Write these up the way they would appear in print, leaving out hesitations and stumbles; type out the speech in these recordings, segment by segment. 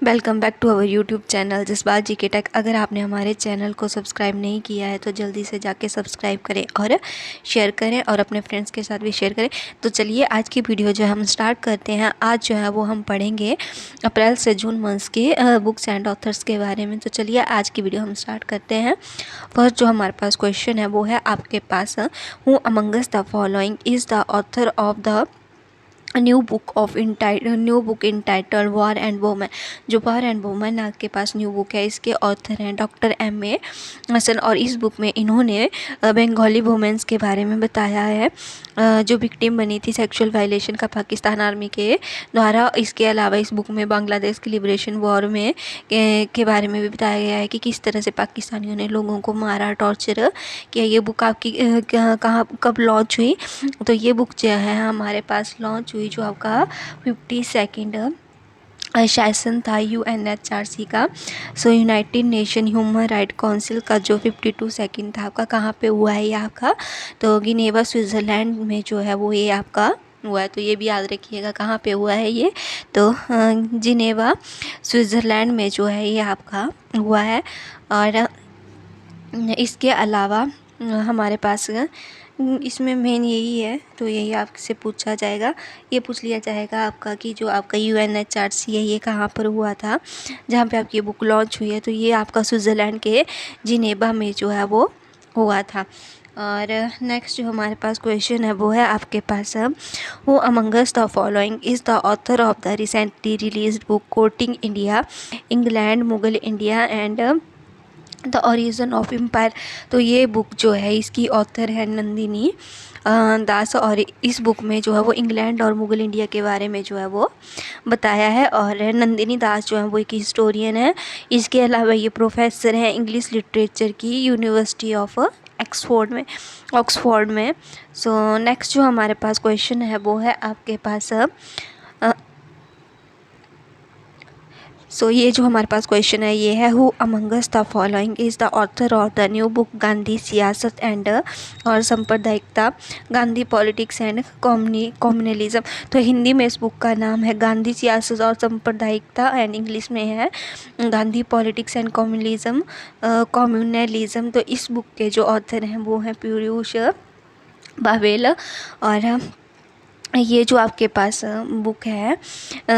Welcome back to our YouTube channel Jazbaat ji के take. अगर आपने हमारे चैनल को सब्सक्राइब नहीं किया है तो जल्दी से जाके सब्सक्राइब करें और शेयर करें और अपने फ्रेंड्स के साथ भी शेयर करें। तो चलिए आज की वीडियो जो है हम स्टार्ट करते हैं। आज जो है वो हम पढ़ेंगे अप्रैल से जून मंथ्स के बुक्स एंड ऑथर्स के बारे में। तो चलिए आज की वीडियो हम स्टार्ट करते हैं। फर्स्ट जो हमारे पास क्वेश्चन है वो है आपके पास, who Among Us the following is the author of the new book entitle war and women. जो वॉर एंड वोमेन आपके पास न्यू बुक है, इसके ऑथर हैं डॉक्टर M.A. हसन। और इस बुक में इन्होंने बंगाली वुमेंस के बारे में बताया है जो विक्टिम बनी थी सेक्सुअल वायलेशन का पाकिस्तान आर्मी के द्वारा। इसके अलावा इस बुक में बांग्लादेश की लिबरेशन वॉर में के बारे में भी बताया गया है कि किस तरह से पाकिस्तानियों ने लोगों को मारा, टॉर्चर किया। ये बुक आपकी कहाँ कब लॉन्च हुई? तो ये बुक जो है हमारे पास लॉन्च हुई जो आपका 52 सेशन था UNHRC का। So United Nation human right council का जो 52 था आपका कहाँ पे हुआ है ये आपका? तो जिनेवा स्विट्ज़रलैंड में जो है वो ये आपका हुआ है। तो ये भी याद रखिएगा कहाँ पे हुआ है ये। तो जिनेवा स्विट्ज़रलैंड में जो है ये आपका हुआ है। और इसके अलावा हमारे पास इसमें मेन यही है, तो यही आपसे पूछा जाएगा, ये पूछ लिया जाएगा आपका कि जो आपका UNHRC है ये कहाँ पर हुआ था, जहाँ पे आपकी बुक लॉन्च हुई है। तो ये आपका स्विट्ज़रलैंड के जिनेवा में जो है वो हुआ था। और नेक्स्ट जो हमारे पास क्वेश्चन है वो है आपके पास, वो amongst the following is the author of the recently released book quoting India, England, Mughal India and the origin of empire. तो ये बुक जो है इसकी ऑथर है नंदिनी दास। और इस बुक में जो है वो इंग्लैंड और मुगल इंडिया के बारे में जो है वो बताया है। और नंदिनी दास जो है वो एक हिस्टोरियन है। इसके अलावा ये प्रोफेसर हैं इंग्लिश लिटरेचर की यूनिवर्सिटी ऑफ ऑक्सफोर्ड में। सो नेक्स्ट जो हमारे पास क्वेश्चन है वो है आपके पास, ये जो हमारे पास क्वेश्चन है ये है, who Among Us the following is the author of the new book Gandhi सियासत एंड और सांप्रदायिकता, गांधी पॉलिटिक्स एंड कम्युनलिज्म। तो हिंदी में इस बुक का नाम है गांधी सियासत और सांप्रदायिकता एंड इंग्लिश में है गांधी पॉलिटिक्स एंड कम्युनलिज्म। तो इस बुक के जो ऑथर हैं वो हैं पीयूष बावेल। और ये जो आपके पास बुक है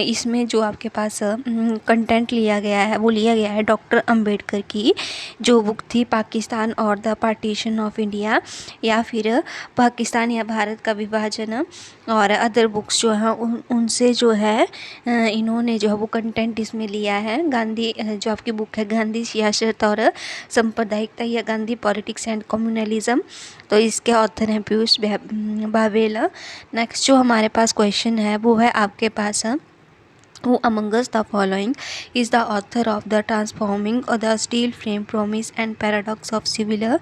इसमें जो आपके पास कंटेंट लिया गया है वो लिया गया है डॉक्टर अंबेडकर की जो बुक थी पाकिस्तान और द पार्टीशन ऑफ इंडिया, या फिर पाकिस्तान या भारत का विभाजन। और अदर बुक्स जो हैं उनसे जो है इन्होंने जो है वो कंटेंट इसमें लिया है। गांधी जो आपकी बुक है गांधी सियासत और सांप्रदायिकता या गांधी पॉलिटिक्स एंड कम्युनलिज्म, तो इसके ऑथर हैं पीयूष बावेल। नेक्स्ट जो हमारे पास क्वेश्चन है वो है आपके पास, who Among Us the following is the author of the transforming the steel frame promise and paradox of civil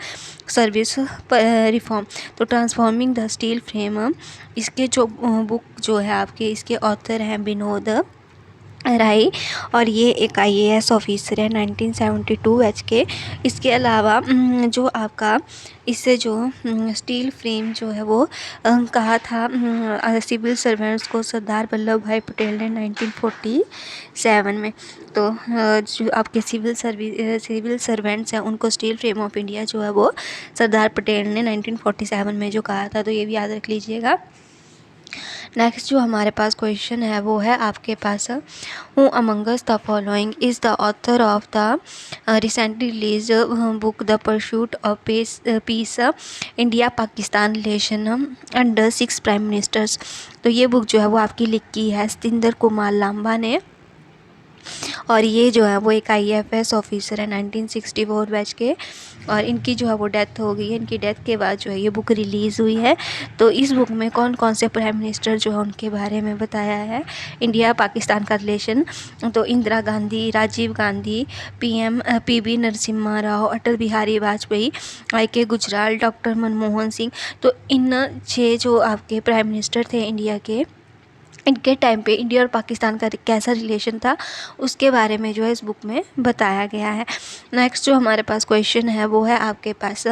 service reform. तो ट्रांसफॉर्मिंग द स्टील फ्रेम, इसके जो बुक जो है आपके इसके ऑथर हैं विनोद राय। और ये एक IAS ऑफिसर है 1972 बैच के। इसके अलावा जो आपका इससे जो स्टील फ्रेम जो है वो कहा था सिविल सर्वेंट्स को सरदार वल्लभ भाई पटेल ने 1947 में। तो जो आपके सिविल सर्वेंट्स हैं उनको स्टील फ्रेम ऑफ इंडिया जो है वो सरदार पटेल ने 1947 में जो कहा था। तो ये भी याद रख लीजिएगा। नेक्स्ट जो हमारे पास क्वेश्चन है वो है आपके पास, who Among Us the following is the author of the recently release book the pursuit of peace, India Pakistan relation under 6 prime ministers. तो ये बुक जो है वो आपकी लिखी है सतिंदर कुमार लांबा ने। और ये जो है वो एक IFS ऑफिसर है 1964 बैच के। और इनकी जो है वो डेथ हो गई है। इनकी डेथ के बाद जो है ये बुक रिलीज़ हुई है। तो इस बुक में कौन कौन से प्राइम मिनिस्टर जो है उनके बारे में बताया है इंडिया पाकिस्तान का रिलेशन। तो Indira Gandhi, Rajiv Gandhi, PM PB Narasimha Rao, Atal Bihari Vajpayee, IK Gujral, doctor Manmohan Singh. तो इन 6 जो आपके प्राइम मिनिस्टर थे इंडिया के इनके टाइम पे इंडिया और पाकिस्तान का कैसा रिलेशन था उसके बारे में जो है इस बुक में बताया गया है। नेक्स्ट जो हमारे पास क्वेश्चन है वो है आपके पास,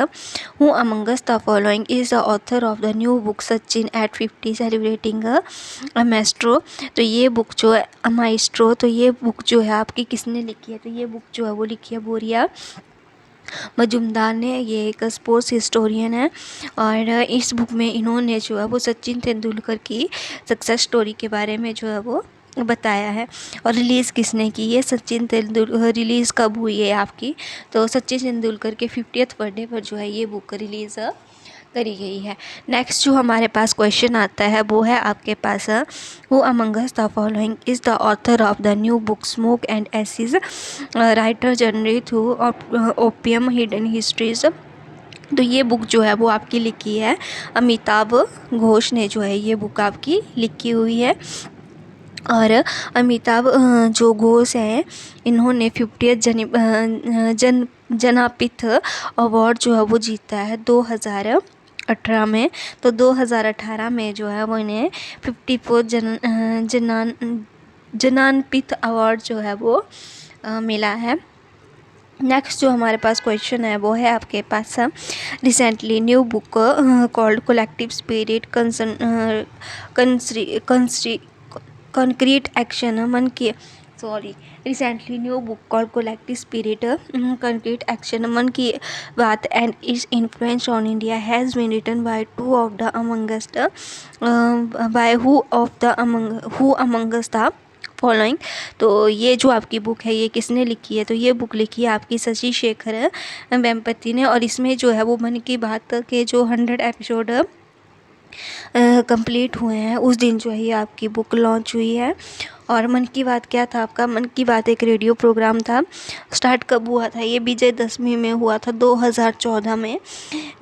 who Among Us the following is the author of the new book Sachin at 50 celebrating a maestro. तो ये बुक जो है माएस्ट्रो, तो ये बुक जो है आपकी किसने लिखी है? तो ये बुक जो है वो लिखी है बोरिया मजुमदार ने। ये एक स्पोर्ट्स हिस्टोरियन है और इस बुक में इन्होंने जो है वो सचिन तेंदुलकर की सक्सेस स्टोरी के बारे में जो है वो बताया है। और रिलीज़ किसने की है? सचिन तेंदुलकर। रिलीज़ कब हुई है आपकी? तो सचिन तेंदुलकर के 50th बर्थडे पर जो है ये बुक रिलीज़ करी गई है। नेक्स्ट जो हमारे पास क्वेश्चन आता है वो है आपके पास, who Among Us the following is the author of the new book smoke and acid, writer generally through opium hidden histories. तो ये बुक जो है वो आपकी लिखी है अमिताभ घोष ने जो है ये बुक आपकी लिखी हुई है। और अमिताभ जो घोष हैं इन्होंने 50th जनापिथ अवार्ड जो है वो जीता है 2018 में। तो 2018 में जो है वो इन्हें 54 जनानपिथ अवार्ड जो है वो मिला है। नेक्स्ट जो हमारे पास क्वेश्चन है वो है आपके पास, recently new book called collective spirit concrete action Mann ki recently new book called collective spirit concrete action Mann ki Baat and it's influence on India has been written by two of the amongst by who amongst the following. तो ये जो आपकी book है ये किसने लिखी है? तो ये बुक लिखी है आपकी शशि शेखर वेम्पति ने। और इसमें जो है वो मन की बात के जो 100 एपिसोड कंप्लीट हुए हैं उस दिन जो है ये आपकी बुक लॉन्च हुई है। और मन की बात क्या था आपका? मन की बात एक रेडियो प्रोग्राम था। स्टार्ट कब हुआ था? ये विजयदशमी में हुआ था 2014 में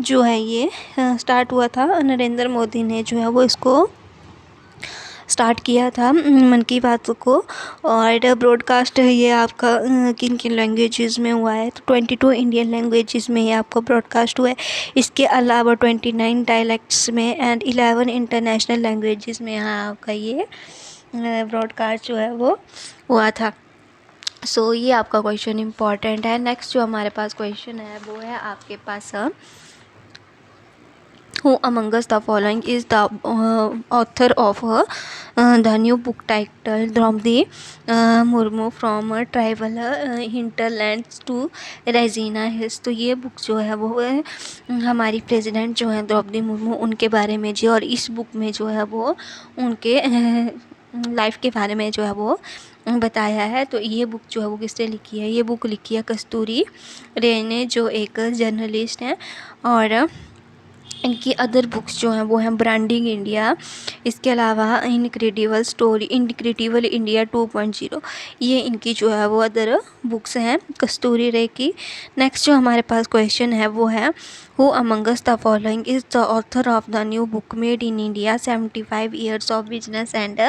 जो है ये स्टार्ट हुआ था। नरेंद्र मोदी ने जो है वो इसको स्टार्ट किया था मन की बात को। और ब्रॉडकास्ट ये आपका किन किन लैंग्वेजेस में हुआ है? तो 22 इंडियन लैंग्वेजेस में ये आपका ब्रॉडकास्ट हुआ है। इसके अलावा 29 डायलेक्ट्स में एंड 11 इंटरनेशनल लैंग्वेजेस में यहाँ आपका ये ब्रॉडकास्ट जो है वो हुआ था। सो ये आपका क्वेश्चन इम्पॉर्टेंट है। नेक्स्ट जो हमारे पास क्वेश्चन है वो है आपके पास, who amongst the following is the author of the new book titled Draupadi Murmu from Tribal Hinterlands to Regina Hills। तो ये बुक जो है वो हमारी प्रेसिडेंट जो है द्रौपदी मुर्मू उनके बारे में जी। और इस बुक में जो है वो उनके लाइफ के बारे में जो है वो बताया है। तो ये बुक जो है वो किसने लिखी है? ये बुक लिखी है कस्तूरी रे ने जो एक जर्नलिस्ट हैं। और इनकी अदर बुक्स जो हैं वो हैं ब्रांडिंग इंडिया, इसके अलावा इनक्रेडिबल इंडिया 2.0, ये इनकी जो है वो अदर बुक्स हैं कस्तूरी रे की। नेक्स्ट जो हमारे पास क्वेश्चन है वो है, who Among Us the following is the author of the new book made in India 75 years of business and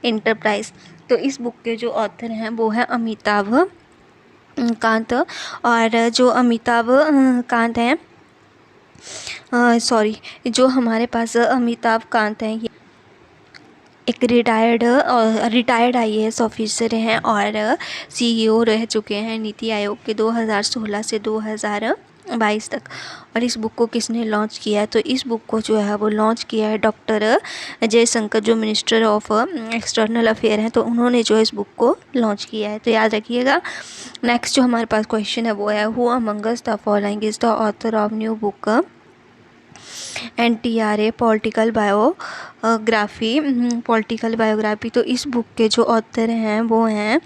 enterprise. तो इस बुक के जो ऑथर हैं वो हैं अमिताभ कांत। और जो अमिताभ कांत हैं जो हमारे पास अमिताभ कांत हैं ये एक रिटायर्ड IAS ऑफिसर हैं और CEO रह चुके हैं नीति आयोग के 2016 से 2022 तक। और इस बुक को किसने लॉन्च किया है? तो इस बुक को जो है वो लॉन्च किया है डॉक्टर जयशंकर जो मिनिस्टर ऑफ एक्सटर्नल अफेयर हैं। तो उन्होंने जो इस बुक को लॉन्च किया है, तो याद रखिएगा। नेक्स्ट जो हमारे पास क्वेश्चन है वो है, who Among Us the following is the author of new book NTRA political biography. तो इस बुक के जो ऑथर हैं वो हैं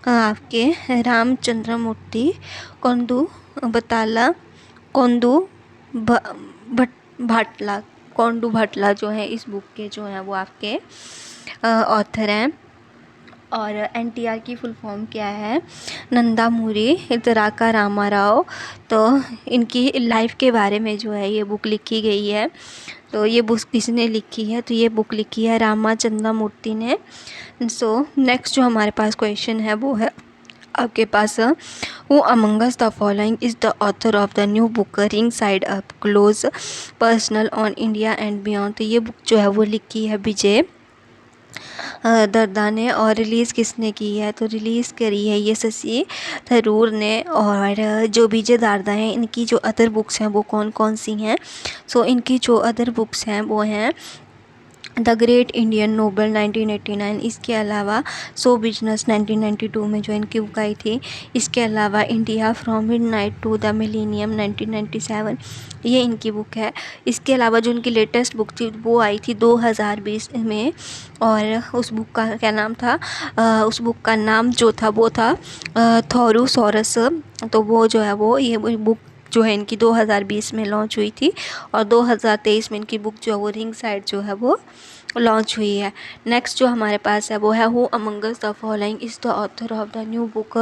आपके रामचंद्रमूर्ति कोंडू भाटला जो है इस बुक के जो हैं वो आपके ऑथर हैं। और NTR की फुल फॉर्म क्या है? नंदामूरी इतराका रामाराव। तो इनकी लाइफ के बारे में जो है ये बुक लिखी गई है। तो ये बुक किसने लिखी है? तो ये बुक लिखी है रामाचंद्रमूर्ति ने। सो नेक्स्ट जो हमारे पास क्वेश्चन है वो है आपके पास, who Among Us the following is the author of the new book ringside up close personal on India and beyond. तो ये बुक जो है वो लिखी है विजय दर्दा ने, और रिलीज़ किसने की है, तो रिलीज़ करी है ये शशि थरूर ने। और जो विजय दारदा हैं इनकी जो अदर बुक्स हैं वो कौन कौन सी हैं, सो इनकी जो अदर बुक्स हैं वो हैं द ग्रेट इंडियन नोबल 1989, इसके अलावा सो बिजनेस 1992 में जो इनकी बुक आई थी। इसके अलावा India from midnight to the millennium 1997, ये इनकी बुक है। इसके अलावा जो इनकी लेटेस्ट बुक थी वो आई थी 2020 में, और उस बुक का क्या नाम था, उस बुक का नाम जो था वो था थॉरोसॉरस। तो वो जो है वो ये बुक जो है इनकी 2020 में लॉन्च हुई थी, और 2023 में इनकी बुक जो है वो रिंग साइड जो है वो लॉन्च हुई है। नेक्स्ट जो हमारे पास है वो है who among us the following is the author of the new book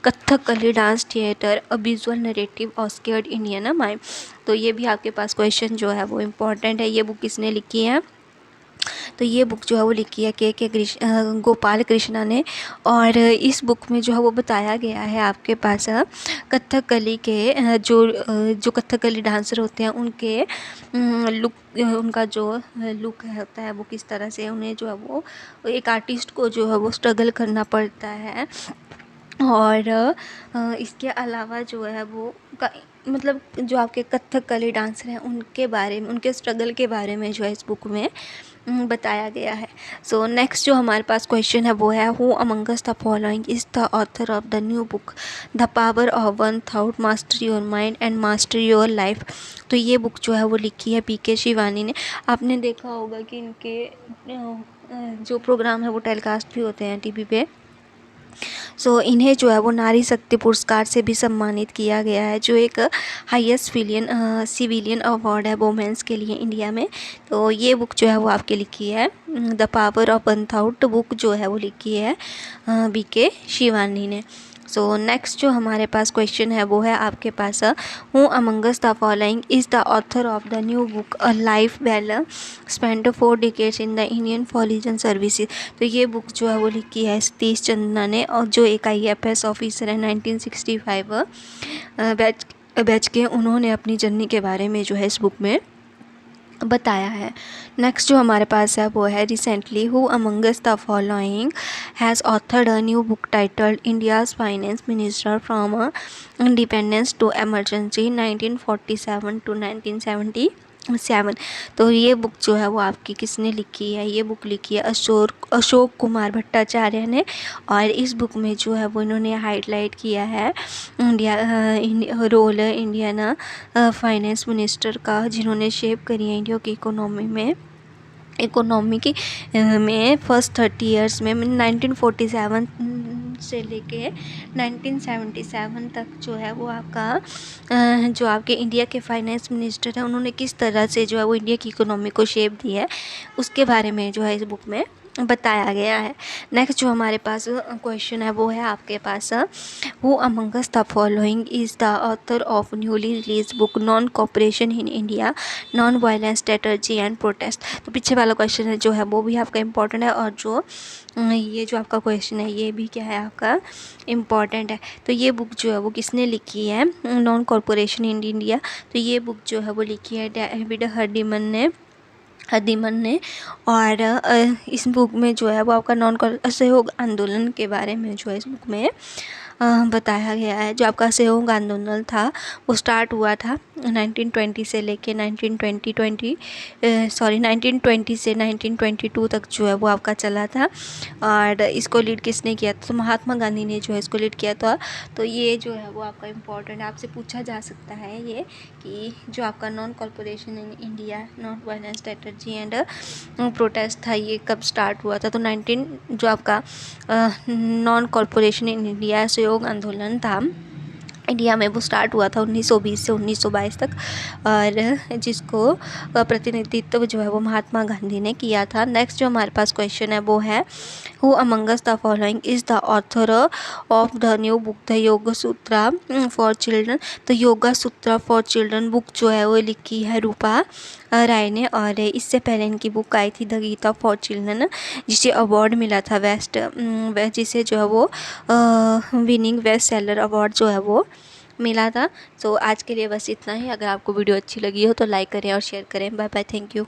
Kathakali dance theatre a visual narrative of scared Indian mime. तो ये भी आपके पास क्वेश्चन जो है वो इम्पॉर्टेंट है। ये बुक किसने लिखी है, तो ये बुक जो है वो लिखी है के गोपाल कृष्णा ने। और इस बुक में जो है वो बताया गया है आपके पास कथकली के जो कथकली डांसर होते हैं उनके लुक, उनका जो लुक होता है वो किस तरह से उन्हें जो है वो एक आर्टिस्ट को जो है वो स्ट्रगल करना पड़ता है। और इसके अलावा जो है वो मतलब जो आपके कथकली डांसर हैं उनके बारे में, उनके स्ट्रगल के बारे में जो है इस बुक में बताया गया है। सो नेक्स्ट जो हमारे पास क्वेश्चन है वो है who among us the following is the author of the new book the power of one thought master your mind and master your life. तो ये बुक जो है वो लिखी है पीके शिवानी ने। आपने देखा होगा कि इनके जो प्रोग्राम है वो टेलीकास्ट भी होते हैं टीवी पे। सो इन्हें जो है वो नारी शक्ति पुरस्कार से भी सम्मानित किया गया है, जो एक हाईएस्ट सिविलियन अवार्ड है वोमेंस के लिए इंडिया में। तो ये बुक जो है वो आपके लिखी है द पावर ऑफ अनथाउट बुक जो है वो लिखी है बीके शिवानी ने। सो नेक्स्ट जो हमारे पास क्वेश्चन है वो है आपके पास who among us the following is the author of the new book a life well spend 4 decades in the Indian foreign services. तो ये बुक जो है वो लिखी है सतीश चंद्रा ने, और जो एक IAS ऑफिसर है 1965 बैच के, उन्होंने अपनी जर्नी के बारे में जो है इस बुक में बताया है। नेक्स्ट जो हमारे पास है वो है recently who among us the following has authored a new book titled India's finance minister from independence to emergency 1947 to 1977। तो ये बुक जो है वो आपकी किसने लिखी है, ये बुक लिखी है अशोक कुमार भट्टाचार्य ने। और इस बुक में जो है वो इन्होंने हाईलाइट किया है रोल इंडियन फाइनेंस मिनिस्टर का, जिन्होंने शेप करी है इंडिया की इकोनॉमी की में फर्स्ट 30 ईयर्स में 1947 से लेके 1977 तक जो है वो आपका जो आपके इंडिया के फाइनेंस मिनिस्टर हैं उन्होंने किस तरह से जो है वो इंडिया की इकोनॉमी को शेप दी है, उसके बारे में जो है इस बुक में बताया गया है। नेक्स्ट जो हमारे पास क्वेश्चन है वो है आपके पास who among us the following is the author of newly release book non cooperation in India non violence strategy and protest. तो पीछे वाला क्वेश्चन है जो है वो भी आपका इम्पोर्टेंट है, और जो ये जो आपका क्वेश्चन है ये भी क्या है आपका इम्पॉर्टेंट है। तो ये बुक जो है वो किसने लिखी है, नॉन कॉरपोरेशन इन इंडिया। तो ये बुक जो है वो लिखी है डेविड हदीमन ने। और इस बुक में जो है वो आपका नॉन असहयोग आंदोलन के बारे में जो है इस बुक में बताया गया है। जो आपका असहयोग आंदोलन था वो स्टार्ट हुआ था 1920 से लेके 1920 से 1922 तक जो है वो आपका चला था। और इसको लीड किसने किया था, तो महात्मा गांधी ने जो है इसको लीड किया था। तो ये जो है वो आपका इम्पोर्टेंट आपसे पूछा जा सकता है ये कि जो आपका non corporation in India non violence strategy and protest था ये कब स्टार्ट हुआ था। तो जो आपका नॉन कॉरपोरेशन इन इंडिया सहयोग आंदोलन था इंडिया में वो स्टार्ट हुआ था 1920 से 1922 तक, और जिसको प्रतिनिधित्व जो है वो महात्मा गांधी ने किया था। नेक्स्ट जो हमारे पास क्वेश्चन है वो है who among us the following is the author of the new book the yoga Sutra for children. तो योगा सूत्रा फॉर चिल्ड्रन बुक जो है वो लिखी है रूपा राय ने। और इससे पहले इनकी बुक आई थी द गीता फॉर चिल्ड्रन, जिसे अवार्ड मिला था जिसे जो है वो विनिंग बेस्ट सेलर अवार्ड जो है वो मिला था। सो आज के लिए बस इतना ही। अगर आपको वीडियो अच्छी लगी हो तो लाइक करें और शेयर करें। Bye bye, thank you.